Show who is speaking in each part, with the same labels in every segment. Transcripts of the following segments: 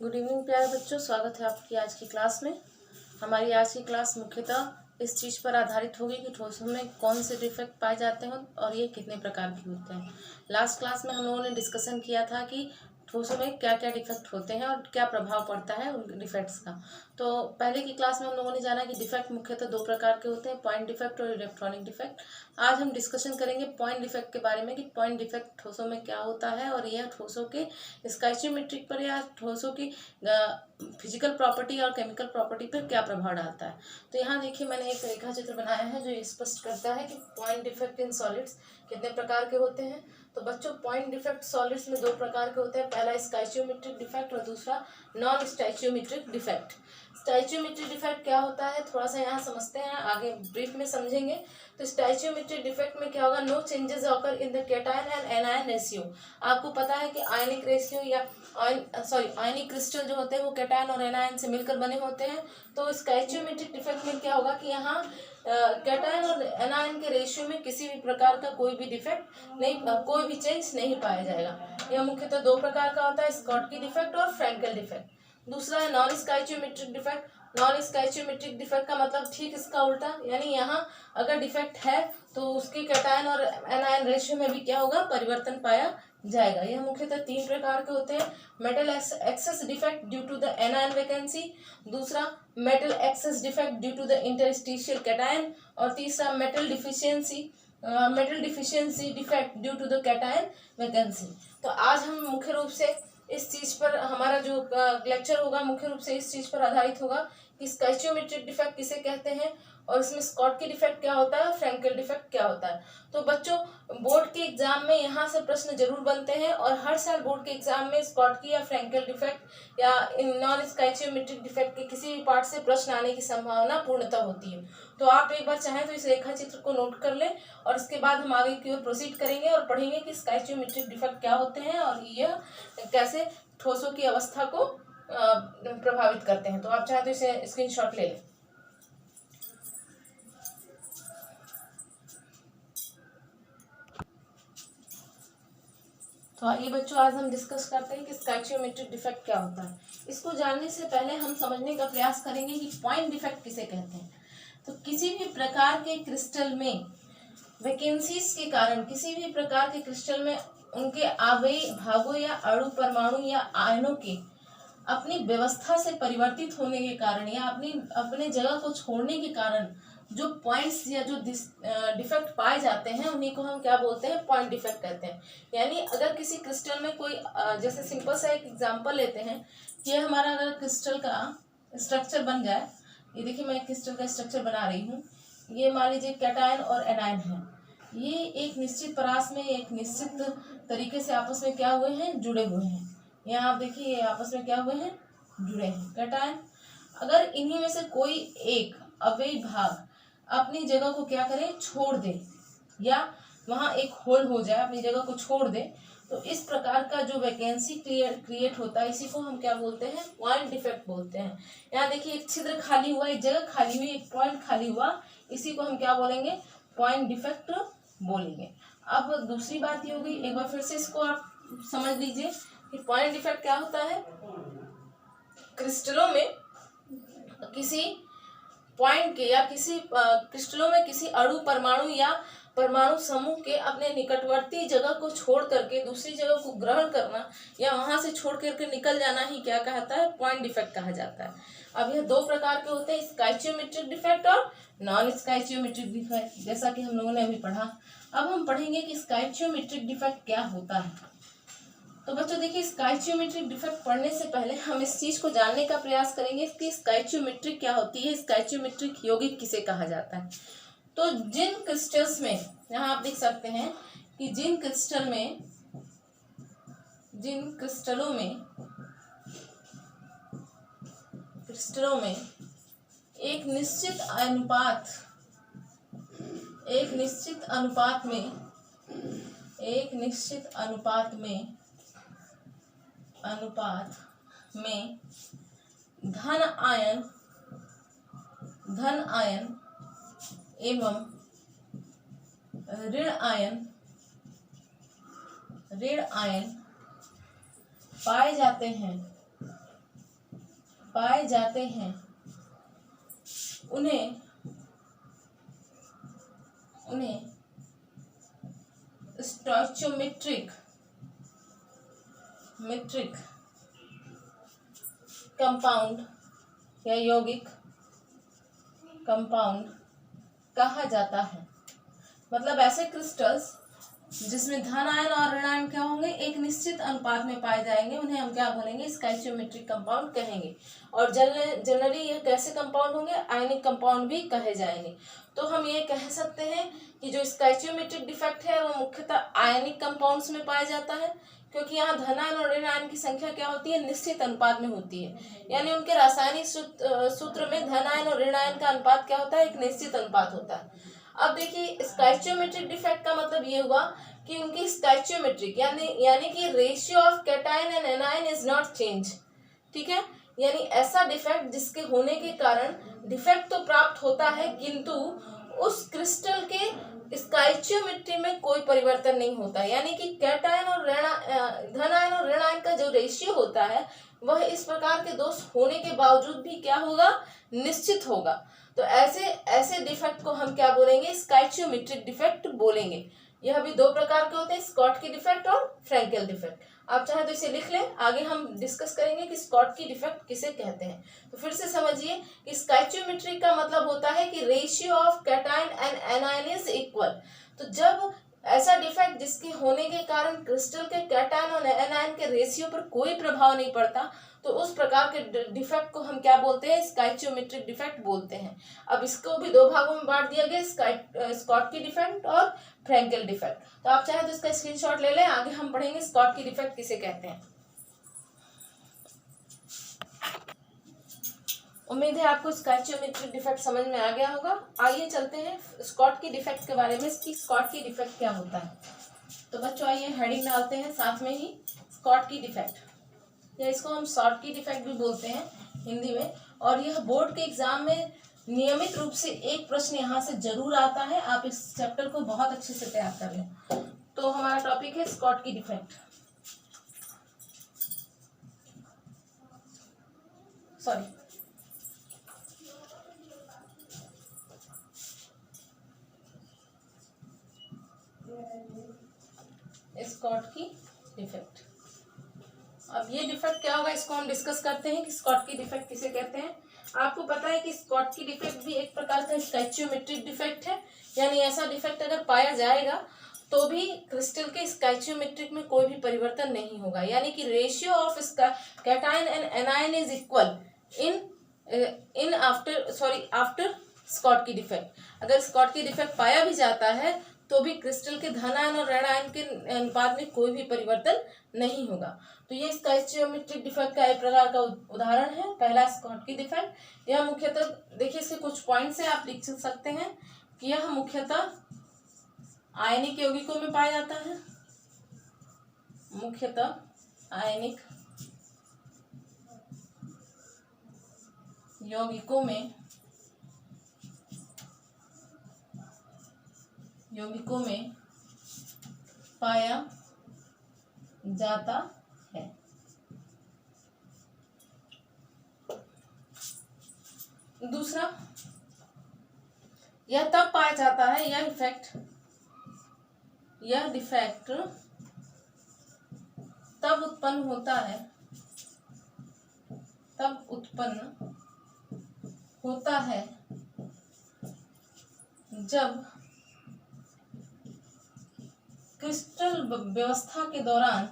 Speaker 1: Good evening प्यारे बच्चों, स्वागत है आपकी आज की क्लास में। हमारी आज की क्लास मुख्यतः इस चीज़ पर आधारित होगी कि ठोसों में कौन से डिफेक्ट पाए जाते हैं और ये कितने प्रकार के होते हैं। लास्ट क्लास में हम लोगों ने डिस्कशन किया था कि ठोसों में क्या क्या डिफेक्ट होते हैं और क्या प्रभाव पड़ता है उन डिफेक्ट्स का। तो पहले की क्लास में हम लोगों ने जाना कि डिफेक्ट मुख्यतः दो प्रकार के होते हैं, पॉइंट डिफेक्ट और इलेक्ट्रॉनिक डिफेक्ट। आज हम डिस्कशन करेंगे पॉइंट डिफेक्ट के बारे में कि पॉइंट डिफेक्ट ठोसों में क्या होता है और यह ठोसों के स्टोइचियोमेट्रिक पर या ठोसों की फिजिकल प्रॉपर्टी और केमिकल प्रॉपर्टी पर क्या प्रभाव डालता है। तो यहाँ देखिए, मैंने एक रेखा चित्र बनाया है जो स्पष्ट करता है कि पॉइंट डिफेक्ट इन सॉलिड्स कितने प्रकार के होते हैं। तो बच्चों, पॉइंट डिफेक्ट सॉलिड्स में दो प्रकार के होते हैं, पहला स्टोइचियोमेट्रिक डिफेक्ट और दूसरा नॉन स्टोइचियोमेट्रिक डिफेक्ट। स्टोइचियोमेट्रिक डिफेक्ट क्या होता है थोड़ा सा यहाँ समझते हैं, आगे ब्रीफ में समझेंगे। तो स्टोइचियोमेट्रिक डिफेक्ट में क्या होगा, no changes occur in the cation and anion ratio. आपको पता है कि आयनिक रेशियो या आयनिक क्रिस्टल जो होते हैं वो कैटायन और एनायन से मिलकर बने होते हैं। तो स्टोइचियोमेट्रिक डिफेक्ट में क्या होगा कि यहाँ कैटायन और एनायन के रेशियो में किसी भी प्रकार का कोई भी डिफेक्ट नहीं, कोई भी चेंज नहीं पाया जाएगा। यह मुख्यतः दो प्रकार का होता है, स्कॉटकी डिफेक्ट और फ्रैंकेल डिफेक्ट। दूसरा है नॉन स्टोइचियोमेट्रिक डिफेक्ट। नॉन स्टोइचियोमेट्रिक डिफेक्ट का मतलब ठीक इसका उल्टा, यानी यहाँ अगर डिफेक्ट है तो उसके कैटायन और एनायन रेशियो में भी क्या होगा, परिवर्तन पाया जाएगा। यह मुख्यतः तीन प्रकार के होते हैं, metal excess defect due to the anion vacancy, दूसरा metal excess defect due to the interstitial cation और तीसरा metal deficiency defect due to the cation vacancy. तो आज हम मुख्य रूप से इस चीज पर, हमारा जो लेक्चर होगा मुख्य रूप से इस चीज पर आधारित होगा कि स्टोइचियोमेट्रिक डिफेक्ट किसे कहते हैं और इसमें स्कॉटकी डिफेक्ट क्या होता है, फ्रैंकेल डिफेक्ट क्या होता है। तो बच्चों, बोर्ड के एग्जाम में यहाँ से प्रश्न जरूर बनते हैं और हर साल बोर्ड के एग्जाम में स्कॉटकी या फ्रैंकेल डिफेक्ट या नॉन स्टोइचियोमेट्रिक डिफेक्ट के किसी भी पार्ट से प्रश्न आने की संभावना पूर्णतः होती है। तो आप एक बार चाहें तो इस रेखा चित्र को नोट कर लें और इसके बाद हम आगे की ओर प्रोसीड करेंगे और पढ़ेंगे कि स्टोइचियोमेट्रिक डिफेक्ट क्या होते हैं और यह कैसे ठोसों की अवस्था को प्रभावित करते हैं। तो आप चाहे तो इसे स्क्रीनशॉट ले लें। तो आइए बच्चों, आज हम डिस्कस करते हैं कि स्टोइचियोमेट्रिक डिफेक्ट क्या होता है। इसको जानने से पहले हम समझने का प्रयास करेंगे कि पॉइंट डिफेक्ट किसे कहते हैं। तो किसी भी प्रकार के क्रिस्टल में वैकेंसीज के कारण, किसी भी प्रकार के क्रिस्टल में उनके आवेश भागों या अणु परमाणु या आयनों के अपनी व्यवस्था से परिवर्तित होने के कारण या अपने जगह को छोड़ने के कारण जो पॉइंट्स या जो डिफेक्ट पाए जाते हैं उन्हीं को हम क्या बोलते हैं, पॉइंट डिफेक्ट कहते हैं। यानी अगर किसी क्रिस्टल में कोई जैसे सिंपल सा एक एग्जांपल लेते हैं कि हमारा अगर क्रिस्टल का स्ट्रक्चर बन जाए, ये देखिए मैं क्रिस्टल का स्ट्रक्चर बना रही हूँ, ये मान लीजिए कैटायन और एनायन है, ये एक निश्चित परास में एक निश्चित तरीके से आपस में क्या हुए हैं, जुड़े हुए हैं। यहाँ आप देखिए ये आपस में क्या हुए हैं, जुड़े हैं कैटायन। अगर इन्हीं में से कोई एक अवयवी भाग अपनी जगह को क्या करे, छोड़ दे या वहाँ एक होल हो जाए, अपनी जगह को छोड़ दे, तो इस प्रकार का जो वैकेंसी क्रिएट होता है इसी को हम क्या बोलते हैं, पॉइंट डिफेक्ट बोलते हैं। यहाँ देखिए एक छिद्र खाली हुआ, एक जगह खाली हुई, एक पॉइंट खाली हुआ, इसी को हम क्या बोलेंगे, पॉइंट डिफेक्ट बोलेंगे। अब दूसरी बात ये होगी, एक बार फिर से इसको आप समझ लीजिए कि पॉइंट डिफेक्ट क्या होता है। क्रिस्टलों में किसी पॉइंट के या किसी क्रिस्टलों में किसी अणु परमाणु या परमाणु समूह के अपने निकटवर्ती जगह को छोड़ करके दूसरी जगह को ग्रहण करना या वहां से छोड़ करके निकल जाना ही क्या कहता है, पॉइंट डिफेक्ट कहा जाता है। अब यह दो प्रकार के होते हैं, स्टोइचियोमेट्रिक डिफेक्ट और नॉन स्टोइचियोमेट्रिक डिफेक्ट, जैसा कि हम लोगों ने अभी पढ़ा। अब हम पढ़ेंगे कि स्टोइचियोमेट्रिक डिफेक्ट क्या होता है। तो बच्चों देखिए, स्टोइचियोमेट्रिक डिफेक्ट पढ़ने से पहले हम इस चीज को जानने का प्रयास करेंगे कि स्टोइचियोमेट्रिक क्या होती है, स्टोइचियोमेट्रिक यौगिक किसे कहा जाता है। तो जिन क्रिस्टल्स में, यहाँ आप देख सकते हैं कि जिन क्रिस्टलों में एक निश्चित अनुपात में धन आयन एवं ऋण आयन पाए जाते हैं, पाए जाते हैं उन्हें स्टोइचियोमेट्रिक कंपाउंड या यौगिक कंपाउंड कहा जाता है। मतलब ऐसे क्रिस्टल्स जिसमें धन आयन और ऋण आयन क्या होंगे, एक निश्चित अनुपात में पाए जाएंगे, उन्हें हम क्या बोलेंगे, स्टोइचियोमेट्रिक कंपाउंड कहेंगे। और जनरली ये कैसे कंपाउंड होंगे, आयनिक कंपाउंड भी कहे जाएंगे। तो हम ये कह सकते हैं कि जो स्टोइचियोमेट्रिक डिफेक्ट है वो मुख्यतः आयनिक कंपाउंड्स में पाया जाता है, क्योंकि यहाँ धन आयन और ऋण आयन की संख्या क्या होती है, निश्चित अनुपात में होती है। यानी उनके रासायनिक सूत्र में धन आयन और ऋण आयन का अनुपात क्या होता है, एक निश्चित अनुपात होता है। अब देखिए स्टोइचियोमेट्रिक डिफेक्ट का मतलब ये हुआ कि उनकी स्टोइचियोमेट्रिक यानी कि ratio of cation and anion is not change. ठीक है, यानी ऐसा डिफेक्ट जिसके होने के कारण डिफेक्ट तो प्राप्त होता है किंतु उस क्रिस्टल के स्टोइचियोमेट्री में कोई परिवर्तन नहीं होता। यानी कि कैटायन और धन आयन और ऋण आयन का जो रेशियो होता है वह इस प्रकार के दोष होने के बावजूद भी क्या होगा, निश्चित होगा। तो ऐसे डिफेक्ट को हम क्या बोलेंगे, स्टोइचियोमेट्रिक डिफेक्ट बोलेंगे। यह भी दो प्रकार के होते हैं, स्कॉटकी डिफेक्ट और फ्रेंकेल डिफेक्ट। आप चाहे तो इसे लिख लें, आगे हम डिस्कस करेंगे कि स्कॉटकी डिफेक्ट किसे कहते हैं। तो फिर से समझिए कि स्टोइचियोमेट्रिक का मतलब होता है कि ratio of cation and anion is equal. तो जब ऐसा डिफेक्ट जिसके होने के कारण क्रिस्टल के कैटायन और एनायन के रेशियो पर कोई प्रभाव नहीं पड़ता, तो उस प्रकार के डिफेक्ट को हम क्या बोलते हैं, स्टोइचियोमेट्रिक डिफेक्ट बोलते हैं। अब इसको भी दो भागों में बांट दिया गया, स्कॉटकी डिफेक्ट और फ्रेंकेल डिफेक्ट। तो आप चाहे तो इसका स्क्रीनशॉट ले लें, आगे हम पढ़ेंगे स्कॉटकी डिफेक्ट किसे कहते हैं। उम्मीद है आपको स्टोइचियोमेट्रिक डिफेक्ट समझ में आ गया होगा। आइए चलते हैं स्कॉटकी डिफेक्ट के बारे में, कि स्कॉटकी डिफेक्ट क्या होता है। तो बच्चों आइए हेडिंग डालते हैं साथ में ही, स्कॉटकी डिफेक्ट, या इसको हम शॉर्टकी डिफेक्ट भी बोलते हैं हिंदी में। और यह बोर्ड के एग्जाम में नियमित रूप से एक प्रश्न यहाँ से जरूर आता है। आप इस चैप्टर को बहुत अच्छे से तैयार कर लें। तो हमारा टॉपिक है Schottky defect, sorry Schottky defect. अब ये डिफेक्ट क्या होगा, इसको हम डिस्कस करते हैं कि स्कॉटकी डिफेक्ट किसे कहते हैं। आपको पता है कि स्कॉटकी डिफेक्ट भी एक प्रकार का स्टोइचियोमेट्रिक डिफेक्ट है। यानी ऐसा डिफेक्ट अगर पाया जाएगा तो भी क्रिस्टल के स्टोइचियोमेट्रिक में कोई भी परिवर्तन नहीं होगा। यानी कि ratio of cation and anion is equal in after Schottky defect. अगर स्कॉटकी डिफेक्ट पाया भी जाता है तो भी क्रिस्टल के धन आयन और ऋण आयन के अनुपात में कोई भी परिवर्तन नहीं होगा। तो ये स्टोइचियोमेट्रिक डिफेक्ट का एक प्रकार का उदाहरण है, पहला स्कॉटकी डिफेक्ट। यह मुख्यतः देखिए इसके कुछ पॉइंट्स हैं, आप लिख सकते हैं कि यह मुख्यतः आयनिक यौगिकों में पाया जाता है, मुख्यतः आयनिक यौगिकों में पाया जाता है। दूसरा, यह तब पाया जाता है, यह डिफेक्ट तब उत्पन्न होता है जब क्रिस्टल व्यवस्था के दौरान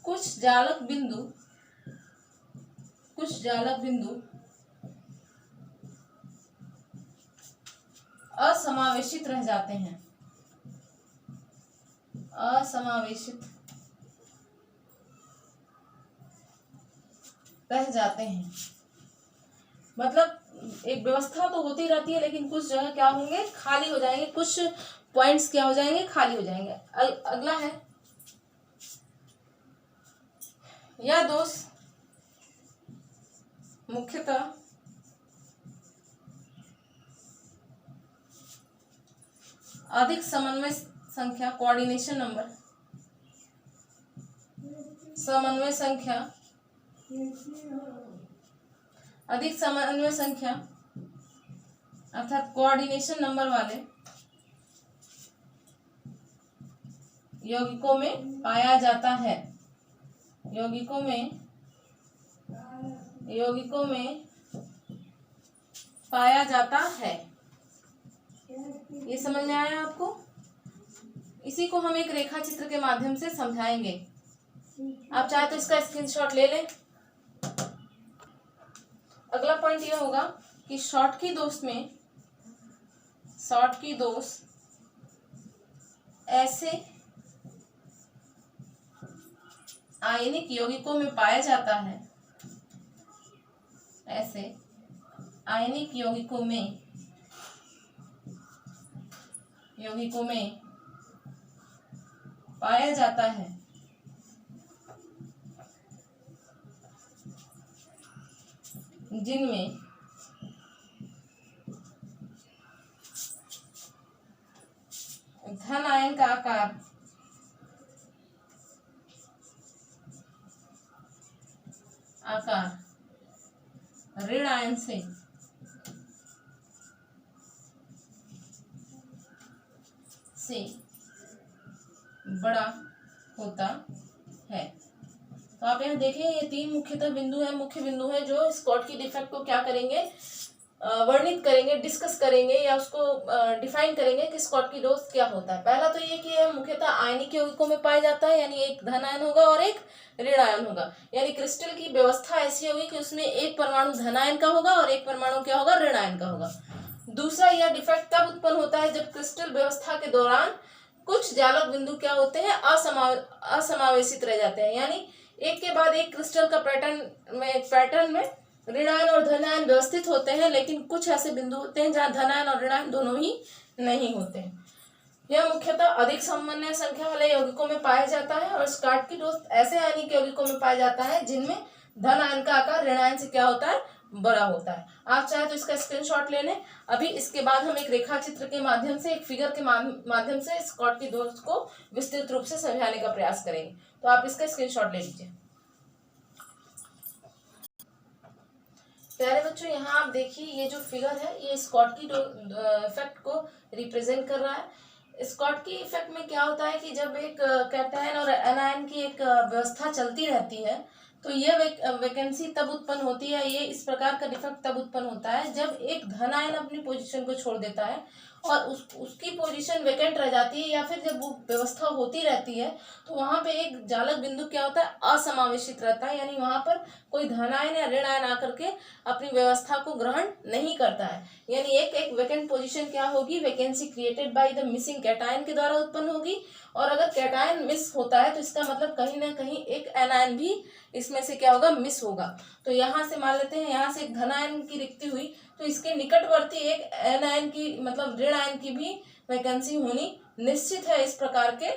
Speaker 1: कुछ जालक बिंदु असमावेशित रह जाते हैं, मतलब एक व्यवस्था तो होती रहती है लेकिन कुछ जगह क्या होंगे, खाली हो जाएंगे, कुछ पॉइंट्स क्या हो जाएंगे, खाली हो जाएंगे। अगला है, यह दोष मुख्यतः अधिक समन्वय संख्या कोऑर्डिनेशन नंबर, समन्वय संख्या, अधिक समन्वय संख्या अर्थात कोऑर्डिनेशन नंबर वाले यौगिकों में पाया जाता है, यौगिकों में पाया जाता है। ये समझ में आया आपको? इसी को हम एक रेखा चित्र के माध्यम से समझाएंगे। आप चाहे तो इसका स्क्रीनशॉट ले लें। अगला पॉइंट यह होगा कि शॉटकी दोष ऐसे आयनिक यौगिकों में पाया जाता है, ऐसे आयनिक यौगिकों में पाया जाता है जिनमें धन आयन का आकार ऋण आयन से बड़ा होता है। तो आप यहाँ देखें, ये तीन मुख्य बिंदु है जो स्कॉटकी डिफेक्ट को क्या करेंगे, वर्णित करेंगे, डिस्कस करेंगे या उसको डिफाइन करेंगे कि स्कॉटकी दोष क्या होता है। पहला तो ये कि यह मुख्यतः आयनिक यौगिकों में पाया जाता है, यानी एक धन आयन होगा और एक ऋण आयन होगा, यानी क्रिस्टल की व्यवस्था ऐसी होगी कि उसमें एक परमाणु धन आयन का होगा और एक परमाणु क्या होगा, ऋण आयन का होगा। दूसरा, यह डिफेक्ट तब उत्पन्न होता है जब क्रिस्टल व्यवस्था के दौरान कुछ जालक बिंदु क्या होते हैं, असमावेशित रह जाते हैं, यानी एक के बाद एक क्रिस्टल का पैटर्न में ऋण आयन और धन आयन व्यवस्थित होते हैं, लेकिन कुछ ऐसे बिंदु होते हैं जहां धन आयन और ऋण आयन दोनों ही नहीं होते हैं। यह मुख्यतः अधिक समन्वय संख्या वाले यौगिकों में पाया जाता है और स्कॉटकी दोष ऐसे आयनिक यौगिकों में पाया जाता है जिनमें धन आयन का आकार ऋण आयन से क्या होता है, बड़ा होता है। आप चाहे तो इसका स्क्रीनशॉट ले लें। अभी इसके बाद हम एक रेखा चित्र के माध्यम से, एक फिगर के माध्यम से स्कॉटकी दोष को विस्तृत रूप से समझाने का प्रयास करेंगे। तो आप इसका स्क्रीनशॉट ले लीजिए। प्यारे बच्चों, यहाँ आप देखिए, ये जो फिगर है ये स्कॉटकी इफेक्ट को रिप्रेजेंट कर रहा है। स्कॉटकी इफेक्ट में क्या होता है कि जब एक कैटायन और एनायन की एक व्यवस्था चलती रहती है तो यह वैकेंसी तब उत्पन्न होती है, ये इस प्रकार का डिफेक्ट तब उत्पन्न होता है जब एक धन आयन अपनी पोजीशन को छोड़ देता है और उसकी पोजीशन वैकेंट रह जाती है, या फिर जब वो व्यवस्था होती रहती है तो वहां पे एक जालक बिंदु क्या होता है, असमावेशित रहता है, यानी वहां पर कोई धन आयन या ऋण आयन आकर के अपनी व्यवस्था को ग्रहण नहीं करता है, यानी एक वैकेंट पोजीशन क्या होगी, vacancy created by the missing cation के द्वारा उत्पन्न होगी। और अगर कैटायन मिस होता है तो इसका मतलब कहीं ना कहीं एक एनायन भी इसमें से क्या होगा, मिस होगा। तो यहाँ से मान लेते हैं, यहाँ से एक धन आयन की रिक्ति हुई तो इसके निकटवर्ती एक एनायन की मतलब ऋण आयन की भी वैकेंसी होनी निश्चित है इस प्रकार के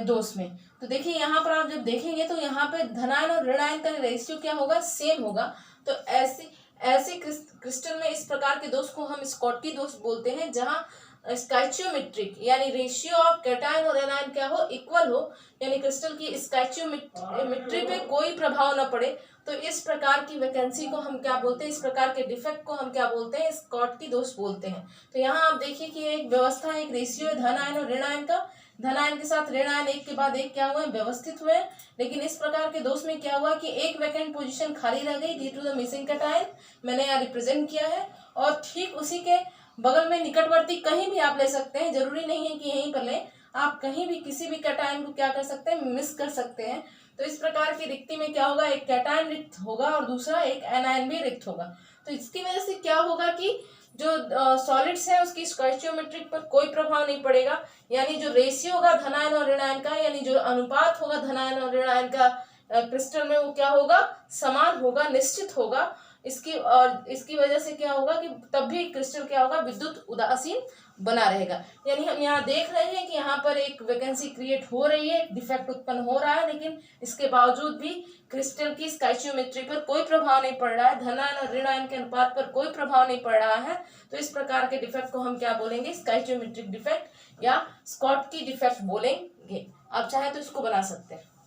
Speaker 1: दोष में। तो देखिए यहाँ पर आप जब देखेंगे तो यहाँ पे धन आयन और ऋण आयन का रेशियो क्या होगा, सेम होगा। तो ऐसे क्रिस्टल में इस प्रकार के दोष को हम स्कॉटकी दोष बोलते हैं, जहाँ स्टैचियोमेट्रिक यानी रेशियो ऑफ कैटायन और एनायन क्या हो, इक्वल हो, यानी क्रिस्टल की स्टैचियोमेट्री पे कोई प्रभाव न पड़े। तो इस प्रकार की वैकेंसी को हम क्या बोलते हैं, इस प्रकार के डिफेक्ट को हम क्या बोलते हैं, स्कॉटकी दोष बोलते हैं। तो यहाँ आप देखिए कि एक व्यवस्था, एक रेशियो है धन आयन और ऋण आयन का, धन आयन के साथ ऋण आयन एक के बाद एक क्या हुए, व्यवस्थित हुए। लेकिन इस प्रकार के दोष में क्या हुआ कि एक वैकेंट पोजीशन खाली रह गई due to the missing cation, मैंने यहाँ रिप्रेजेंट किया है। और ठीक उसी के बगल में निकटवर्ती कहीं भी आप ले सकते हैं, जरूरी नहीं है कि यहीं पर लें, आप कहीं भी किसी भी कैटायन को क्या कर सकते हैं, मिस कर सकते हैं। तो इस प्रकार की रिक्ति में क्या होगा, एक कैटायन रिक्त होगा और दूसरा एक एनायन भी रिक्त होगा। तो इसकी वजह से क्या होगा कि जो सॉलिड्स है उसकी स्टोइचियोमेट्रिक पर कोई प्रभाव नहीं पड़ेगा, यानी जो रेशियो होगा धन आयन और ऋण आयन का, यानी जो अनुपात होगा धन आयन और ऋण आयन का क्रिस्टल में, वो क्या होगा, समान होगा, निश्चित होगा। इसकी वजह से क्या होगा कि तब भी क्रिस्टल क्या होगा, विद्युत उदासीन बना रहेगा। यानी हम यहाँ देख रहे हैं कि यहाँ पर एक वैकेंसी क्रिएट हो रही है, डिफेक्ट उत्पन्न हो रहा है, लेकिन इसके बावजूद भी क्रिस्टल की स्टोइचियोमेट्री पर कोई प्रभाव नहीं पड़ रहा है, धनायन और ऋणायन के अनुपात पर कोई प्रभाव नहीं पड़ रहा है। तो इस प्रकार के डिफेक्ट को हम क्या बोलेंगे, स्टोइचियोमेट्रिक डिफेक्ट या स्कॉटकी डिफेक्ट बोलेंगे। आप चाहे तो इसको बना सकते हैं।